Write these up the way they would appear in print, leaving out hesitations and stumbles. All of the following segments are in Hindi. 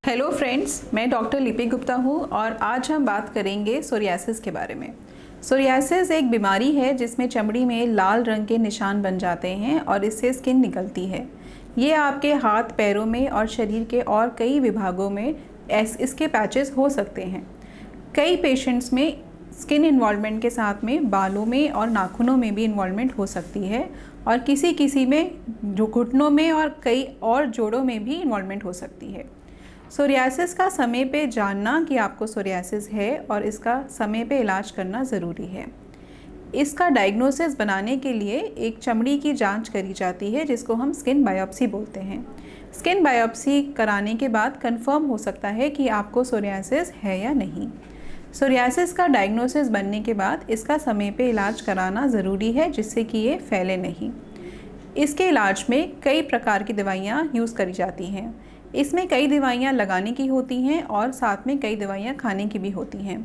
हेलो फ्रेंड्स, मैं डॉक्टर लिपि गुप्ता हूँ और आज हम बात करेंगे सोरियासिस के बारे में। सोरियासिस एक बीमारी है जिसमें चमड़ी में लाल रंग के निशान बन जाते हैं और इससे स्किन निकलती है। ये आपके हाथ, पैरों में और शरीर के और कई विभागों में इसके पैचेस हो सकते हैं। कई पेशेंट्स में स्किन इन्वॉल्वमेंट के साथ में बालों में और नाखूनों में भी इन्वॉल्वमेंट हो सकती है और किसी में जो घुटनों में और कई और जोड़ों में भी इन्वॉल्वमेंट हो सकती है। सोरियासिस का समय पे जानना कि आपको सोरियासिस है और इसका समय पे इलाज करना ज़रूरी है। इसका डायग्नोसिस बनाने के लिए एक चमड़ी की जांच करी जाती है जिसको हम स्किन बायोप्सी बोलते हैं। स्किन बायोप्सी कराने के बाद कंफर्म हो सकता है कि आपको सोरियासिस है या नहीं। सोरियासिस का डायग्नोसिस बनने के बाद इसका समय पे इलाज कराना ज़रूरी है जिससे कि ये फैले नहीं। इसके इलाज में कई प्रकार की दवाइयाँ यूज़ करी जाती हैं। इसमें कई दवाइयाँ लगाने की होती हैं और साथ में कई दवाइयाँ खाने की भी होती हैं।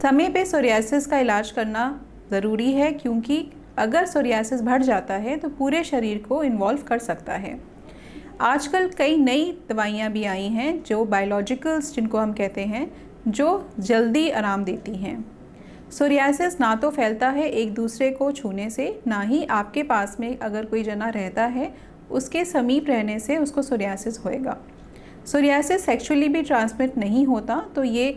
समय पे सोरियासिस का इलाज करना ज़रूरी है क्योंकि अगर सोरियासिस बढ़ जाता है तो पूरे शरीर को इन्वॉल्व कर सकता है। आजकल कई नई दवाइयाँ भी आई हैं जो बायोलॉजिकल्स जिनको हम कहते हैं, जो जल्दी आराम देती हैं। सोरियासिस ना तो फैलता है एक दूसरे को छूने से, ना ही आपके पास में अगर कोई जना रहता है उसके समीप रहने से उसको सोरियासिस होएगा। सोरियासिस सेक्सुअली भी ट्रांसमिट नहीं होता, तो ये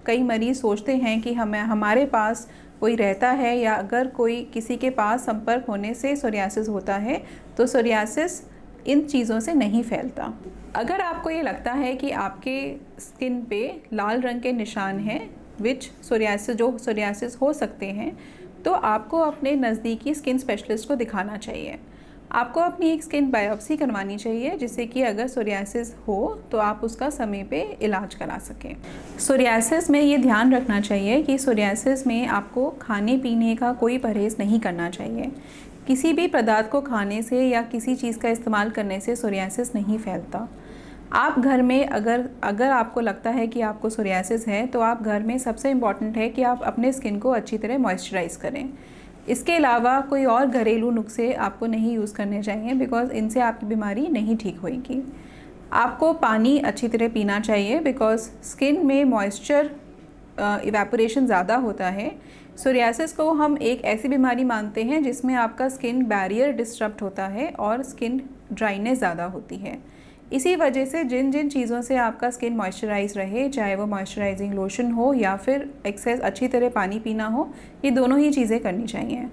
कई मरीज़ सोचते हैं कि हमारे पास कोई रहता है या अगर कोई किसी के पास संपर्क होने से सोरियासिस होता है तो सोरियासिस इन चीज़ों से नहीं फैलता। अगर आपको ये लगता है कि आपके स्किन पे लाल रंग के निशान हैं जो सोरियासिस हो सकते हैं, तो आपको अपने नज़दीकी स्किन स्पेशलिस्ट को दिखाना चाहिए। आपको अपनी एक स्किन बायोप्सी करवानी चाहिए जिससे कि अगर सोरियासिस हो तो आप उसका समय पे इलाज करा सकें। सोरियासिस में ये ध्यान रखना चाहिए कि सोरियासिस में आपको खाने पीने का कोई परहेज़ नहीं करना चाहिए। किसी भी पदार्थ को खाने से या किसी चीज़ का इस्तेमाल करने से सोरियासिस नहीं फैलता। आप घर में अगर आपको लगता है कि आपको सोरियासिस है तो आप घर में सबसे इम्पॉर्टेंट है कि आप अपने स्किन को अच्छी तरह मॉइस्चराइज़ करें। इसके अलावा कोई और घरेलू नुस्खे आपको नहीं यूज़ करने चाहिए बिकॉज़ इनसे आपकी बीमारी नहीं ठीक होगी। आपको पानी अच्छी तरह पीना चाहिए बिकॉज़ स्किन में मॉइस्चर इवेपोरेशन ज़्यादा होता है। सोरियासिस को हम एक ऐसी बीमारी मानते हैं जिसमें आपका स्किन बैरियर डिस्टर्ब होता है और स्किन ड्राइनेस ज़्यादा होती है। इसी वजह से जिन चीज़ों से आपका स्किन मॉइस्चराइज रहे, चाहे वो मॉइस्चराइजिंग लोशन हो या फिर एक्सेस अच्छी तरह पानी पीना हो, ये दोनों ही चीज़ें करनी चाहिए।